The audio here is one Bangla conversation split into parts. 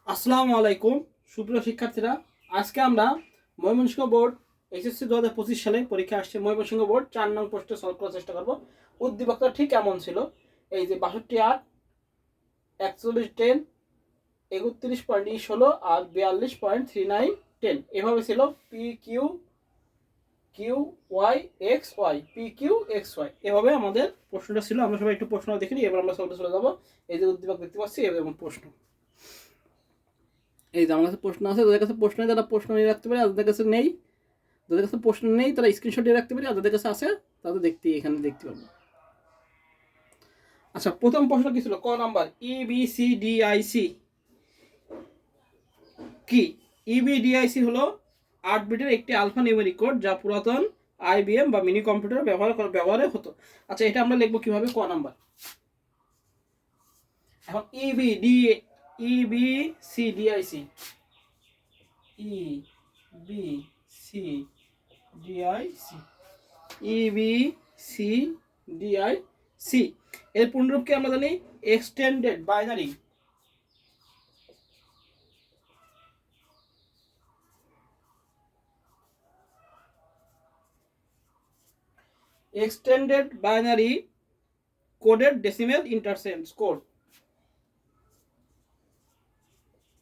আসসালামু আলাইকুম সুপ্রিয় শিক্ষার্থীরা। আজকে আমরা ময়মনসিংহ বোর্ড এসএসসি 2025 সালে পরীক্ষা আসছে ময়মনসিংহ বোর্ড 4 নং প্রশ্ন সলভ করার চেষ্টা করব। উদ্দীপকটা ঠিক এমন ছিল, এই যে 62 8 41 10 31.16 আর 42.39 10 এভাবে ছিল। P Q Q Y X Y P Q X Y এভাবে আমাদের প্রশ্নটা ছিল। আমরা সবাই একটু প্রশ্ন দেখে নিই, এবার আমরা সলভে চলে যাবো। এই যে উদ্দীপক দেখতে পাচ্ছি এবং প্রশ্ন, এই যে আমার কাছে প্রশ্ন আছে, যাদের কাছে প্রশ্ন নেই তারা প্রশ্ন নিয়ে রাখতে পারে, আর যাদের কাছে নেই, যাদের কাছে প্রশ্ন নেই তারা স্ক্রিনশট দিয়ে রাখতে পারে, আর যাদের কাছে আছে তাদের এখানে দেখতে পাবো। আচ্ছা, প্রথম প্রশ্ন কি ছিল? ক নাম্বার ইবিসিডিআইসি কি? ইবিডিআইসি হলো 8 বিটের একটি আলফা নিউমেরিক কোড, যা পুরাতন আইবিএম বা মিনি কম্পিউটার ব্যবহারে হতো। আচ্ছা, এটা আমরা লিখবো কিভাবে? ক নাম্বার। এখন ইবিসিডিআইসি ইবিসিডিআইসি এর পূর্ণরূপকে আমরা জানি extended binary coded decimal interchange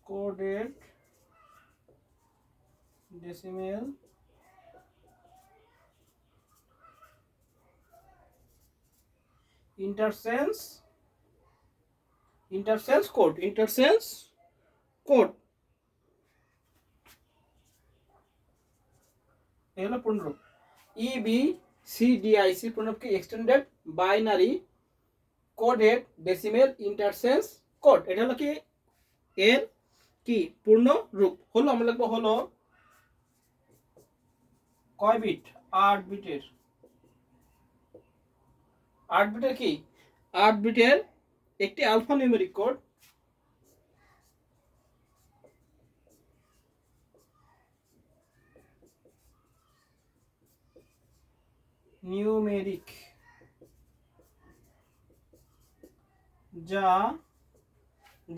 coded decimal interchange code এগুলো পূর্ণরূপ। ইবিসিডিআইসি পূর্ণরূপকে extended binary coded decimal interchange code. এটা হলো কি এর কি পূর্ণ রূপ হলো। আমরা লিখবো হলো কয় বিট? 8 বিটের। 8 বিটের কি? 8 বিটের একটি আলফা নিউমেরিক কোড,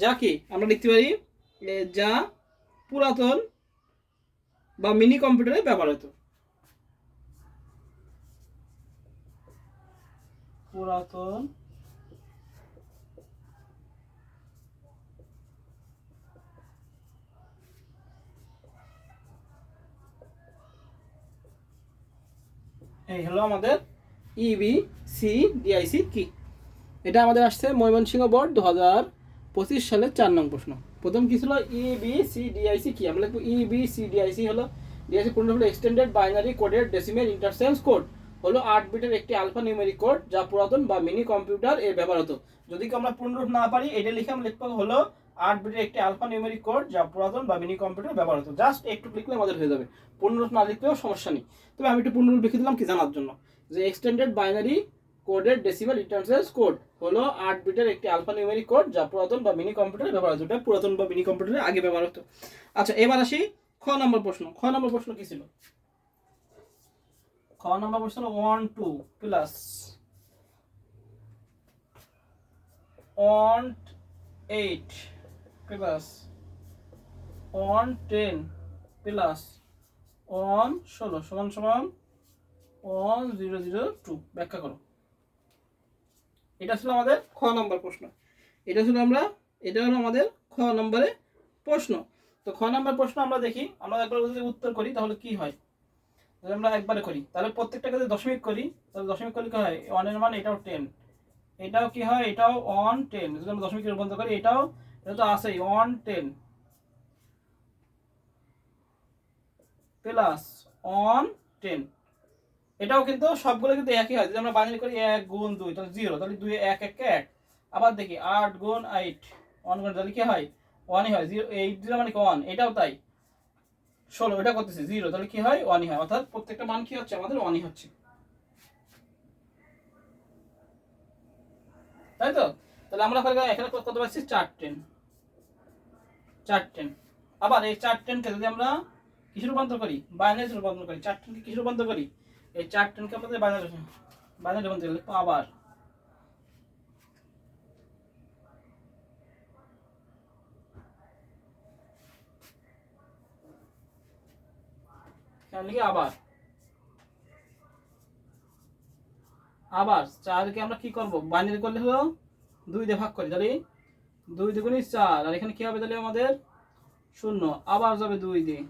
যা কি আমরা লিখতে পারি যা পুরাতন বা মিনি কম্পিউটারে ব্যবহার হতো। পুরাতন এই হলো আমাদের ইবিসিডিআইসি কি। এটা আমাদের আসছে ময়মনসিংহ বোর্ড 2025 সালের 4 নং প্রশ্ন। প্রথম কি ছিল? ইবিসিডিআইসি কি? আমরা লিখবো ইবিসিডিআইসি হলো ডিআইসি পূর্ণ হলো extended binary coded decimal interchange code, হলো 8 বিটের একটি আলফা নিউমেরিক কোড, যা পুরাতন বা মিনি কম্পিউটার এর ব্যবহার হতো। যদি আমরা পূর্ণরূপ না পারি, এটা লিখে আমরা লিখবো হলো 8 বিটের একটি আলফা নিউমেরিক কোড, যা পুরাতন বা মিনি কম্পিউটার ব্যবহার হতো। জাস্ট একটু লিখলে আমাদের হয়ে যাবে, পূর্ণরূপ না লিখলেও সমস্যা নেই। তবে আমি একটু পূর্ণরূপ লিখে দিলাম কি জানার জন্য, যে extended binary coded decimal interchange code হলো 8 বিটের একটি আলফা নিউমেরিক কোড, যা পুরাতন বা মিনি কম্পিউটারে ব্যবহার হতো। এটা পুরাতন বা মিনি কম্পিউটারে আগে ব্যবহার হতো। আচ্ছা, এবার আসি খ নম্বর প্রশ্ন। খ নম্বর প্রশ্ন কি ছিল? খ নম্বর প্রশ্ন 1 2 প্লাস 1 8 প্লাস 1 10 প্লাস 1 16 সমান সমান 1 0 0 2 ব্যাখ্যা করো। এটা ছিল আমাদের খ নম্বর প্রশ্ন। এটা হলো আমাদের খ নম্বরে প্রশ্ন। তো খ নম্বর প্রশ্ন আমরা দেখি, আমরা একবার যদি উত্তর করি তাহলে কি হয়। যদি আমরা একবারে করি তাহলে প্রত্যেকটাকে যদি দশমিক করি, তাহলে দশমিক করলে কি হয়? 1 এর মান এটাও 10, এটাও কি হয়? এটাও 1 10। যদি আমরা দশমিকে রূপান্তর করি, এটা তো আছেই 1 10 প্লাস 1 10। এটাও কিন্তু সবগুলো কিন্তু একই হয়। যদি আমরা বাইনারি করি 1 গুণ 2 তাহলে 0, তাহলে 2 1 1 1। আবার দেখি 8 গুণ 8 1 গুণ, তাহলে কি হয়? 1ই হয়। 0 8 0 মানে কি 1, এটাও তাই। 16 এটা করতেছি 0, তাহলে কি হয়? 1ই হয়। অর্থাৎ প্রত্যেকটা মান কি হচ্ছে? আমাদের 1ই হচ্ছে, তাই তো? তাহলে আমরা এখানে কত পাচ্ছি? 4 10 4 10। আবার এই 4 10 কে যদি আমরা কিসে রূপান্তর করি? বাইনারি রূপান্তর করি। 4 10 কে কিসে রূপান্তর করি? এই 4 10 কে আমরা বাইনারি রূপান্তর করি। আবার এখানে লিখি আবার আবার 4কে আমরা কি করব বাইনারি করলে হলো 2 দিয়ে ভাগ করি তাহলে 2 দুগুণে 4 আর এখানে কি হবে তাহলে আমাদের 0 আবার যাবে 2 দিয়ে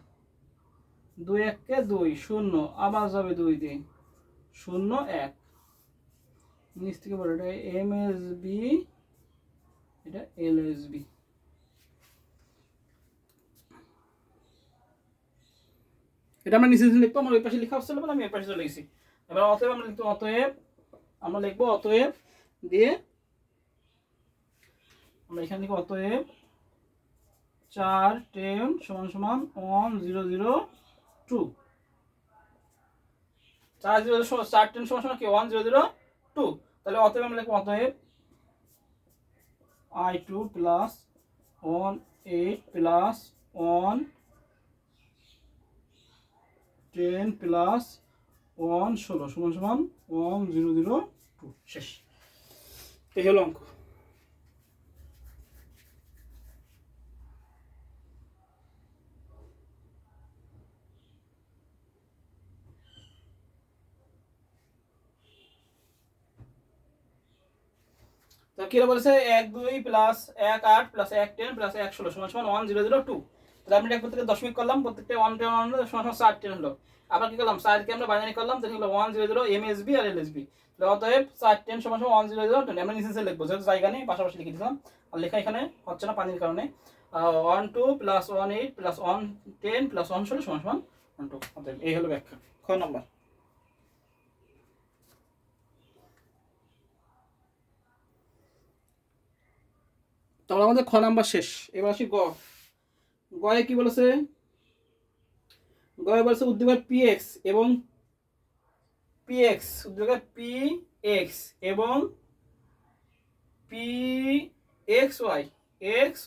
2 1 কে 2 0 আবার যাবে 2 দিয়ে 0 1 নিচ থেকে বড় এটা এমএসবি এটা এলএসবি এটা আমরা নিচে লিখবো আমরা ওই পাশে লেখা হচ্ছিল বলে আমি এই পাশে চলে গেছি এবার অতএব আমরা লিখবো অতএব দিয়ে আমরা এখানে লিখবো অতএব 4 10 সমান সমান 1 0 0 2 4 0 0 4 10 সমান সমান কি 1 0 0 2 তাহলে অতএব আমরা লিখবো অতএব I2 plus 1 8 plus 1 10 plus 1 16 সমান সমান 1 0 0 2 শেষ এই হলো অঙ্ক তো কি বলেছে 1 2 প্লাস 1 8 প্লাস 1 10 প্লাস 1 16 সমান সমান 1 0 0 2 তাহলে আমরা প্রত্যেকটা দশমিক করলাম প্রত্যেকটা 1 10 1 সমান সমান 4 10 হলো আবার কি করলাম 4 কে আমরা বাইনারি করলাম তাহলে হলো 1 0 0 এমএসবি আর এলএসবি তাহলে অতএব 4 10 সমান সমান 1 0 0 10 আমরা নিচে লিখবো যেহেতু জায়গা নেই পাশাপাশি লিখে দিলাম আর লেখা এখানে হচ্ছে না পানির কারণে 1 2 প্লাস 1 8 প্লাস 1 10 প্লাস 1 16 সমান সমান 1 2 অতএব এই হলো ব্যাখ্যা খ নাম্বার তাহলে আমাদের খ নাম্বার শেষ এবার আসি গয়ে কি বলেছে গয়ে বলেছে উদ্দীপকের পিএক্স এবং উদ্দীপকের পিএক্স এবং পিএক্স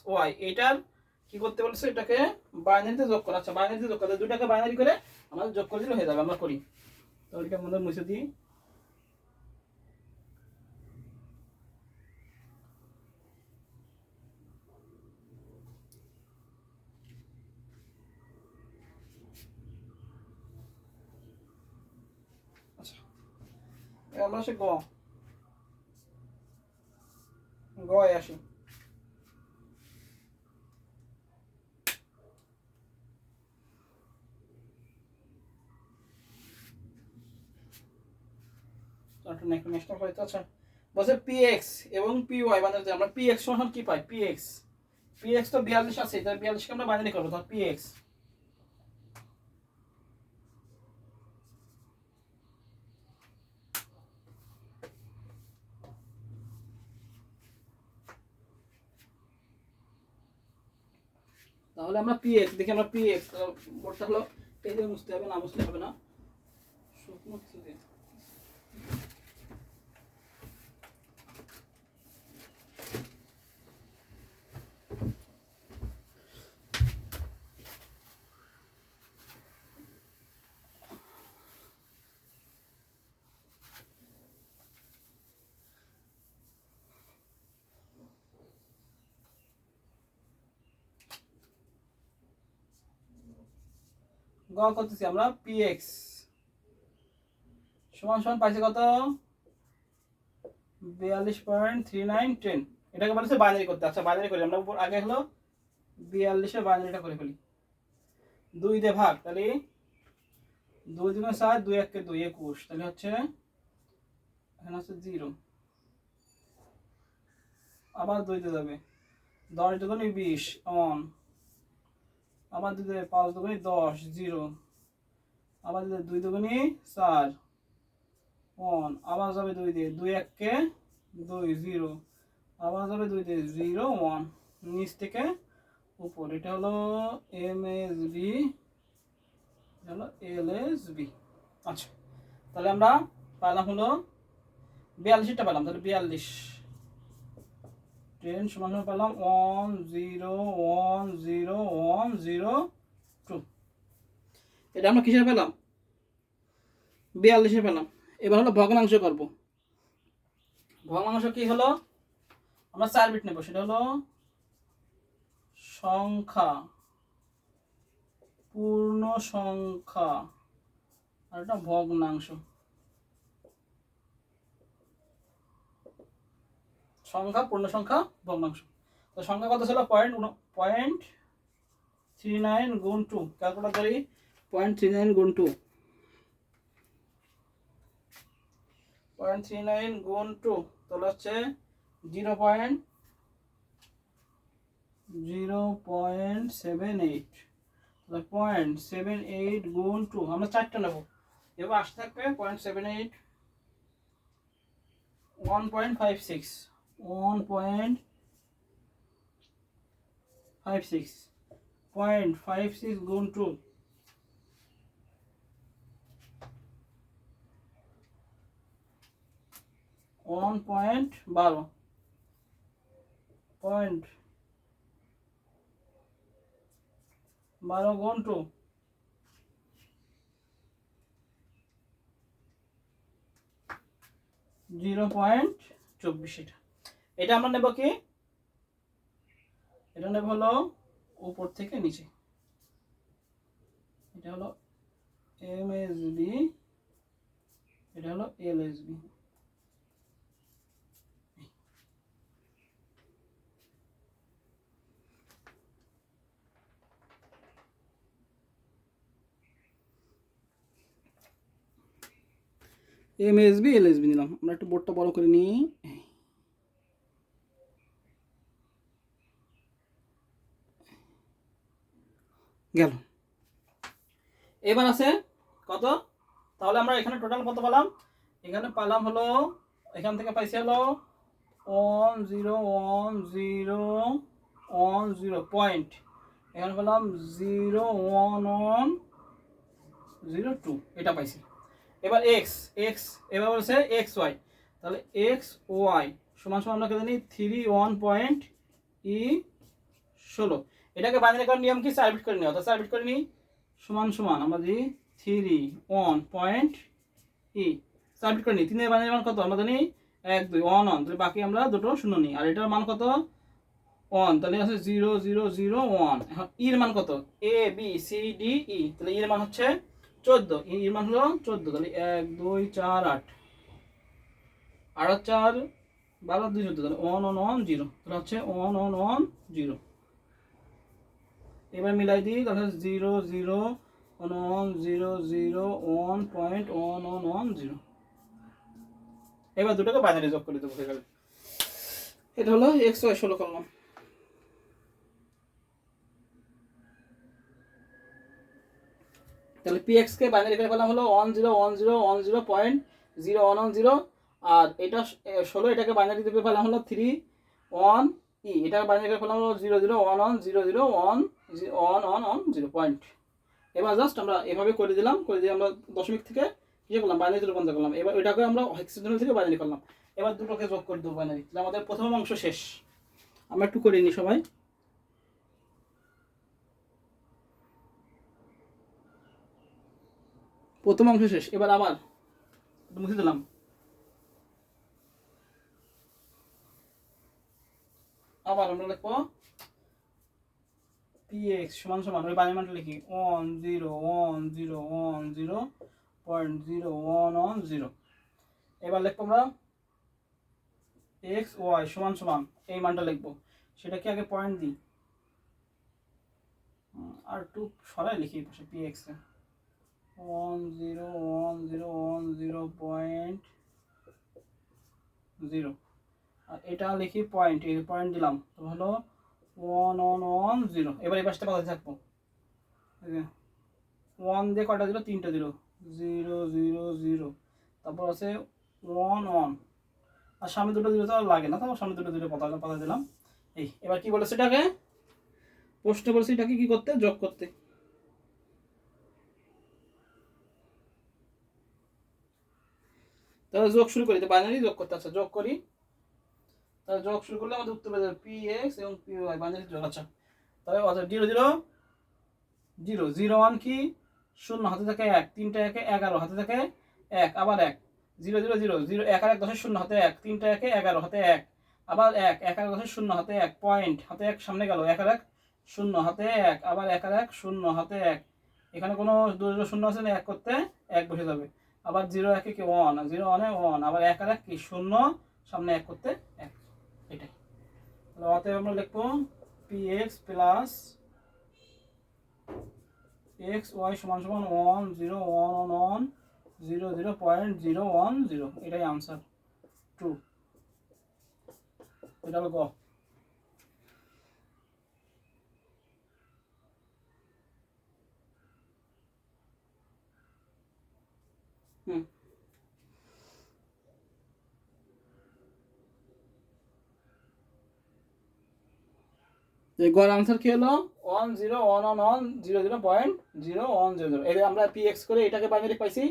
ওয়াই এটার কি করতে বলেছে এটাকে বাইনারিতে যোগ করা আচ্ছা বাইনারিতে যোগ করতে দুটাকে বাইনারি করে আমাদের যোগ করে দিলে হয়ে যাবে আমরা করি তাহলে এটা আমাদের মুছে দিই আমরা আসি গয়ে আসি নেক্সট হয়তো আচ্ছা বলছে পিএক্স এবং পিওয়াই বানাতে আমরা পিএক্স সমান কি পাই পিএক্স তো 42 আছে তাই 42 কে আমরা বাইনারি করব তাহলে পিএক্স তাহলে আমরা পিএক্স দেখি আমরা পিএক্স বোর্ডটা হলো এই যে মুছতে হবে না মুছলে হবে না শুকনো কিছু দিয়ে করতেছি আমরা পিএক্স সমান সমান পাইছে কত 42.3910 এটাকে বলেছে বাইনারি করতে আচ্ছা বাইনারি করি আমরা উপর আগে হলো 42 এর বাইনারিটা করে ফেলি 2 দিয়ে ভাগ তাহলে 2 দুগুণে 7 2 1 কে 2 21 তাহলে হচ্ছে এখানে আছে 0 আবার 2 দিয়ে যাবে 10 দুগুণে 20 অন আবার 2 দিয়ে 5 দুগুণে 10 0 আবার 2 দুগুণে 4 অন আবার যাবে 2 দিয়ে 2 1 কে 2 0 আবার যাবে 2 দিয়ে 0 1 নিচ থেকে উপর এটা হলো এমএসবি হলো এলএসবি আচ্ছা তাহলে আমরা পেলাম হলো 42টা পেলাম তাহলে 42 10 সমান সমান পেলাম 1 0 1 0 1 0 2 এটা আমরা কিসের পেলাম 42 এ পেলাম এবার হলো ভগ্নাংশ করব ভগ্নাংশ কি হলো আমরা 4 বিট নেব সেটা হলো সংখ্যা পূর্ণ সংখ্যা আর এটা ভগ্নাংশ। সংখ্যা, পূর্ণ সংখ্যা, ভগ্নাংশ। তো সংখ্যা কত ছিল? 0.39 গুণ 2। ক্যালকুলেটর করি। 0.39 গুণ 2, 0.39 গুণ 2 তাহলে হচ্ছে 0.78। 0.78 গুণ 2, আমরা 4টা নেব। এবার আসতে থাকবে 0.78, 1.56, 1.56, 0.56 গুণ 2, 1.12, 0.12 গুণ 2, 0.24। এটা আমরা নেব কি? এটা নেব হলো উপর থেকে নিচে। এটা হলো এমএসবি, এটা হলো এলএসবি। এমএসবি এলএসবি নিলাম। আমরা একটু বোর্ডটা বড় করে নিই। গেল। এবার আছে কত? তাহলে আমরা এখানে টোটাল কত পেলাম? এখানে পেলাম হলো, এখান থেকে পাইছি হলো 1.01010 পয়েন্ট। এখানে পেলাম 0.1102, এটা পাইছি। এবার এক্স, এবার বলছে এক্স ওয়াই। তাহলে এক্স ওয়াই সমান সমান আমরা জানি 3 1 এটাকে বাইনারি করার নিয়ম কি? 4 বিট করে নিও। তো 4 বিট করে নিই। সমান সমান আমরা দিই 3 1 4 বিট করে নিই। 3 এর বাইনারি মান কত? আমরা জানি 1 2 1 1। তাহলে বাকি আমরা দুটো শূন্য নিই। আর এটার মান কত? 1। তাহলে আছে 0 0 0 1। এখন এর মান কত? A B C D E. তাহলে এর মান হচ্ছে 14। এর মান হলো 14। তাহলে 1 2 4 8, 8 4 12 2 14। তাহলে 1 1 1 0। তাহলে হচ্ছে 1 1 1 0। এবার মিলাই দিই। তাহলে 0 0 1 0 0 1.1110। এবার দুটোকে বাইনারি যোগ করে দেবো। হয়ে গেল। এটা হলো এক্স ওয়াই 16 করলাম। তাহলে পিএক্স কে বাইনারি করে পেলাম হলো 101010.0110। আর এটা 16, এটাকে বাইনারি করে পেলাম হলো 3 1 এটাকে বাইনারি করে পেলাম হলো 00110011110 পয়েন্ট। এবার জাস্ট আমরা এভাবে করে দিলাম। করে দিয়ে আমরা দশমিক থেকে ইয়ে করলাম, বাইনারিতে রূপান্তর করলাম। এবার ওইটাকে আমরা হেক্সাডেসিমাল থেকে বাইনারি করলাম। এবার দুটোকে যোগ করে দেবো বাইনারি। তাহলে আমাদের প্রথম অংশ শেষ। আমরা একটু করে নিই সবাই। প্রথম অংশ শেষ। এবার আবার মুছে দিলাম। আবার আমরা লিখবো px সমান সমান, ওই বাইনারি মানটা লিখি 1011010.0110। এবার লিখবো আমরা এক্স ওয়াই সমান সমান, এই মানটা লিখবো। সেটাকে আগে পয়েন্ট দিই, আর একটু সরাই লিখি পাশে px এ 10110.0। আর এটা লিখি পয়েন্ট, এই পয়েন্ট দিলাম। তো হলো 1110। এবার এই পাশটা পাতাতে থাকবো। 1 দিয়ে কয়টা দিল? 3টা দিল। 0 0 0। তারপর আছে 1 1। আর সামনে দুটো দিলে তো আর লাগে না, তো সামনে দুটো দিলে পাতা দিলাম। এই এবার কি বলেছে এটাকে? প্রশ্ন বলেছে এটাকে কি করতে? যোগ করতে। তাহলে যোগ শুরু করি। তো বাইনারি যোগ করতে। আচ্ছা যোগ করি। তাহলে যোগ শুরু করলে আমাদের উত্তর পেয়ে যাবে px এবং py বাইনারি যোগ। আচ্ছা তাহলে 0 0 0 0 1 কি? 0 হাতে থাকে 1, 3টা 1 11 হাতে থাকে 1, আবার 1 0 0 0 0 1 আর 1 10 0 হাতে 1, 3টা 1 11 হাতে 1, আবার 1 1 আর 10 0 হাতে 1 পয়েন্ট হাতে 1 সামনে গেল 1 আর 1 0 হাতে 1, আবার 1 আর 1 0 হাতে 1 এখানে কোনো দুটো শূন্য আছে না, এক করতে এক বসে যাবে। আবার 0 1 কি 1, 0 1 1, আবার 1 আর 1 কি 0, সামনে এক করতে এক, এটাই। তাহলে অতএব আমরা লিখবো px প্লাস xy সমান সমান 1 0 1 1 0 0.010, এটাই আনসার 2। এটা হলো গ। হুম, গড় আনসার কি হলো 1 0 1 1 1 0 0.0100। এই যে আমরা px করে এটাকে বাইনারি পাইছি,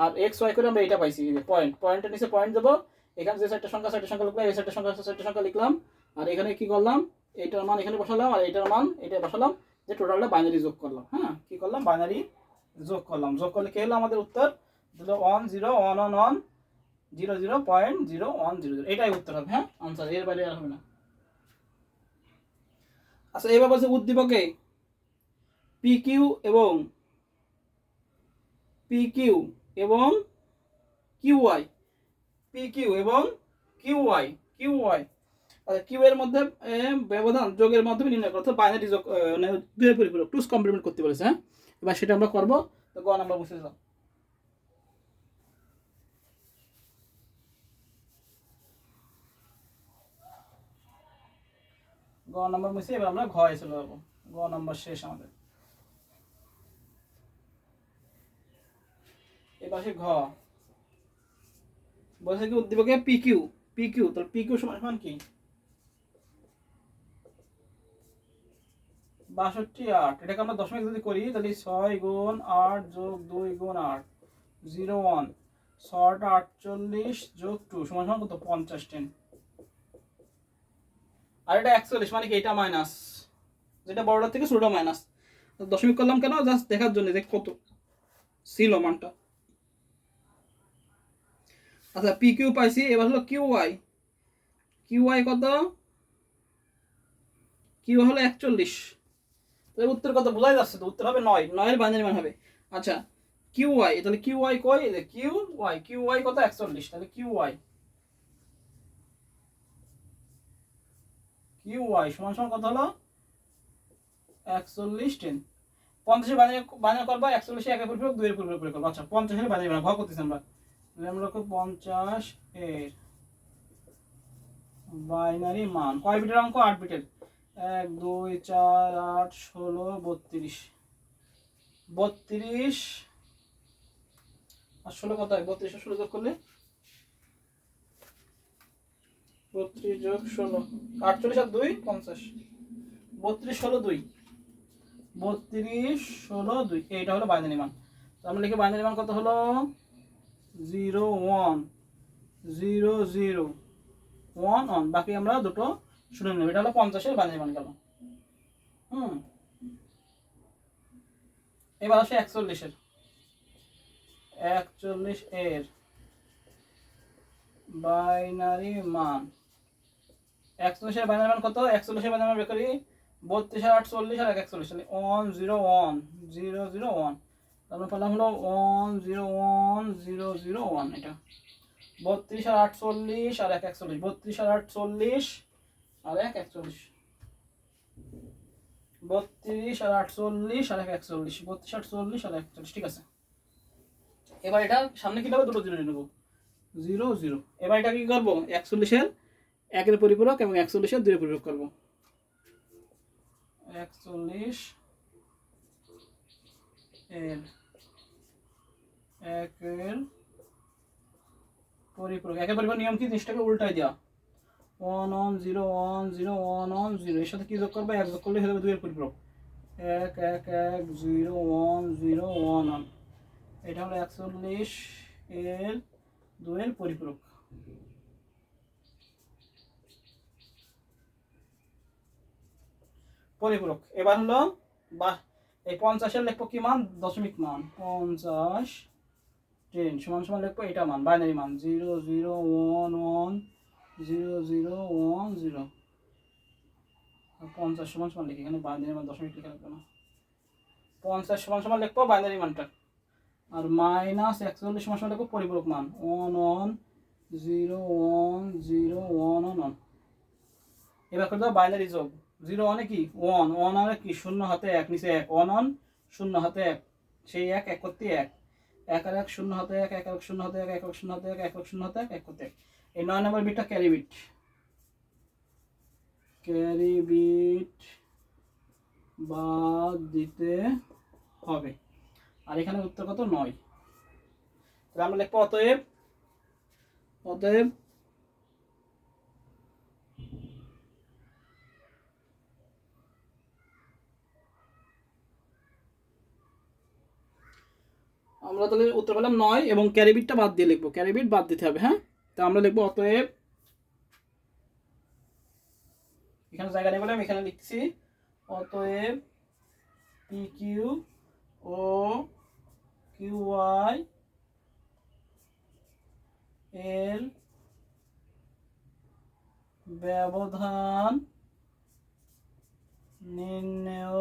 আর xy করে আমরা এটা পাইছি। এই যে পয়েন্টের নিচে পয়েন্ট দেবো, এখানে যে চারটা সংখ্যা লিখলাম, এই চারটা সংখ্যা লিখলাম, আর এখানে কি করলাম, এইটার মান এখানে বসালাম, আর এইটার মান এটা বসালাম, যে টোটালটা বাইনারি যোগ করলাম। হ্যাঁ, কি করলাম, বাইনারি যোগ করলাম। যোগ করলে কি হলো আমাদের উত্তর দিল 1 0 1 1 1 0 0.0100, এটাই উত্তর হবে। হ্যাঁ, আনসার, এর বাইরে আর হবে না। আচ্ছা, এবার বলছে উদ্দীপকে পিকিউ এবং কিউআই, পিকিউ এবং কিউআই আচ্ছা, কিউ এর মধ্যে ব্যবধান যোগের মাধ্যমে নির্ণয় করতে বাইনারি যোগ, মানে দুই পরিপূরক টুস কমপ্লিমেন্ট করতে বলেছে। হ্যাঁ, এবার সেটা আমরা করবো। তো গ নাম্বার মুছে দিলাম। গ নাম্বার মুছে এবার আমরা ঘ চলে যাবো। গ নাম্বার শেষ আমাদের। এবার সে ঘ বলছে কি উদ্দীপকে পিকিউ, তাহলে পিকিউ সমান সমান কি 62 8। এটাকে আমরা দশমিক যদি করি তাহলে 6 গুণ 8 যোগ 2 গুণ 8 0 1 6 48 যোগ 2 সমান সমান কত 50 10। আর এটা 41 মানে কি এটা মাইনাস, যেটা বড়টা থেকে ছোটটা মাইনাস। দশমিক করলাম কেন, জাস্ট দেখার জন্য যে কত ছিল মানটা। আচ্ছা, পি কিউ পাইছি, এবার হলো কিউআই কত, কিউ হলো 41। উত্তর কত বোঝাই যাচ্ছে, তো উত্তর হবে 9, 9 এর বাইনারি মান হবে। আচ্ছা, কিউআই, তাহলে কিউআই কই, কিউআই কত 41, তাহলে কিউআই সমান সমান কত হলো 41 10। 50 এর বাইনারি করবা, 41 এর একের পরিপূরক 2 এর পরিপূরক করবা। আচ্ছা, 50 এর বাইনারি মান ঘ করতেছি আমরা, আমরা লিখব 50 এর বাইনারি মান। কয় বিটের অঙ্ক, 8 বিটের। 1 2 4 8 16 32 32 আর 16 কত হয়, 32 আর 16 যোগ করলে 32 যোগ 16 48 আর 2 50, 32 16 2 32 16 2, এইটা হলো বাইনারি মান। তো আমরা লিখি বাইনারি মান কত হলো 0 1 0 0 1 1, বাকি আমরা দুটো শুনে নেব। এটা হলো 50 এর বাইনারি মান গেল। এবার আসে 41 এর বাইনারি মান। 41 এর বাইনারি মান কত, 41 এর বাইনারি মান বের করি 32 আর 48 আর 41, তাহলে 1 0 1 0 0 1, তারপর পেলাম হলো 1 0 1 0 0 1। এটা 32 আর 48 আর 41, 32 আর 48 আর 41, 32 আর 48 আর 41, 32 48 আর 41, ঠিক আছে। এবার এটা সামনে কি নেবো, দুটো জিরো নেবো, 0 0। এবার এটা কি করবো, 41 এর একের পরিপূরক এবং 41 এর 2 এর পরিপূরক করবো। 41 এর একের পরিপূরক, একের পরিপূরক নিয়ম কি, জিনিসটাকে উল্টাই দেওয়া। 1 1 0 1 0 1 1 0, এর সাথে কি যোগ করবে, 1 যোগ করলে হয়ে যাবে 2 এর পরিপূরক। 1 1 1 0 1 0 1 1, এটা হলো 41 এর 2 এর পরিপূরক। এবার হলো এই 50 এর লিখবো কি মান, দশমিক মান, 50 10 সমান সমান লিখবো এটা মান, বাইনারি মান 0 0 1 1 0 0 1 0। 50 সমান সমান লিখি, এখানে বাইনারি মান দশমিক লিখে রাখবো না। 50 সমান সমান লিখবো বাইনারি মানটা, আর মাইনাস 41 সমান সমান লিখবো পরিপূরক মান 1 1 0 1 0 1 1 1। এবার করে দাও বাইনারি যোগ, 0 1 কি 1 1 আর কি 0 হাতে 1 নিচে 1 1 1 0 হাতে 1, সেই 1 1 করতে 1 1 আর 1 0 হাতে 1 1 1 0 হাতে 1 1 0 হাতে 1 1 0 হাতে 1 1 করতে 1। এই 9 নম্বর বিটটা ক্যারি বিট, ক্যারি বিট বাদ দিতে হবে। আর এখানে উত্তর কত 9। তাহলে আমরা লিখবো অতএব অতএব আমরা তাহলে উত্তর পেলাম 9 এবং ক্যারি বিটটা বাদ দিয়ে লিখবো, ক্যারি বিট বাদ দিতে হবে। হ্যাঁ, তো আমরা লিখবো অতএব, এখানে জায়গা নেই বলে আমি এখানে লিখছি অতএব P Q O Q Y এর ব্যবধান নির্ণেয়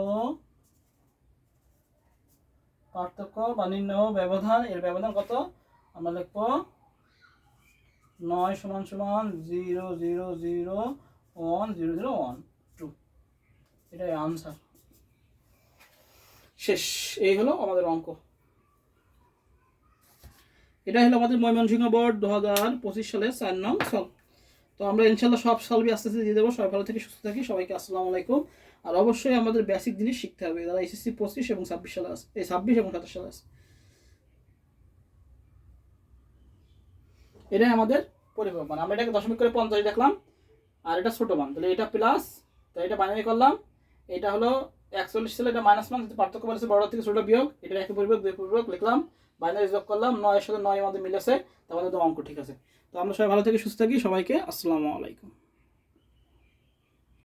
পার্থক্য বা নির্ণেয় ব্যবধান, এর ব্যবধান কত আমরা লিখবো 9 সমান সমান 0 0 0 1 0 0 1 2। এটাই আনসার। শেষ, এই হলো আমাদের অঙ্ক। এটা হলো আমাদের ময়মনসিংহ বোর্ড 2025 সালের 4 নং সলভ। তো আমরা ইনশাল্লাহ সব সলভই আস্তে আস্তে দিয়ে দেবো। সবাই ভালো থেকে সুস্থ থাকি। সবাইকে আসসালামু আলাইকুম। আর অবশ্যই আমাদের বেসিক জিনিস শিখতে হবে যারা এসএসসি 25 এবং 26 সালে আছে, এই 26 এবং 27 সালে আছে। এটাই আমাদের পরিপূরক মান। আমরা এটাকে দশমিক করে 50 দেখলাম, আর এটা ছোট মান, তাহলে এটা প্লাস, তাই এটা বাইনারি করলাম। এটা হলো 41 সালে, এটা মাইনাস মান, পার্থক্য বলেছে বড় থেকে ছোট বিয়োগ, এটা একই পরিপূরক দুই পরিপূরক লিখলাম, বাইনারি যোগ করলাম, 9 এর সাথে 9 আমাদের মিলেছে, তাহলে তো অঙ্ক ঠিক আছে। তো আমরা সবাই ভালো থেকে সুস্থ থাকি। সবাইকে আসসালামু আলাইকুম।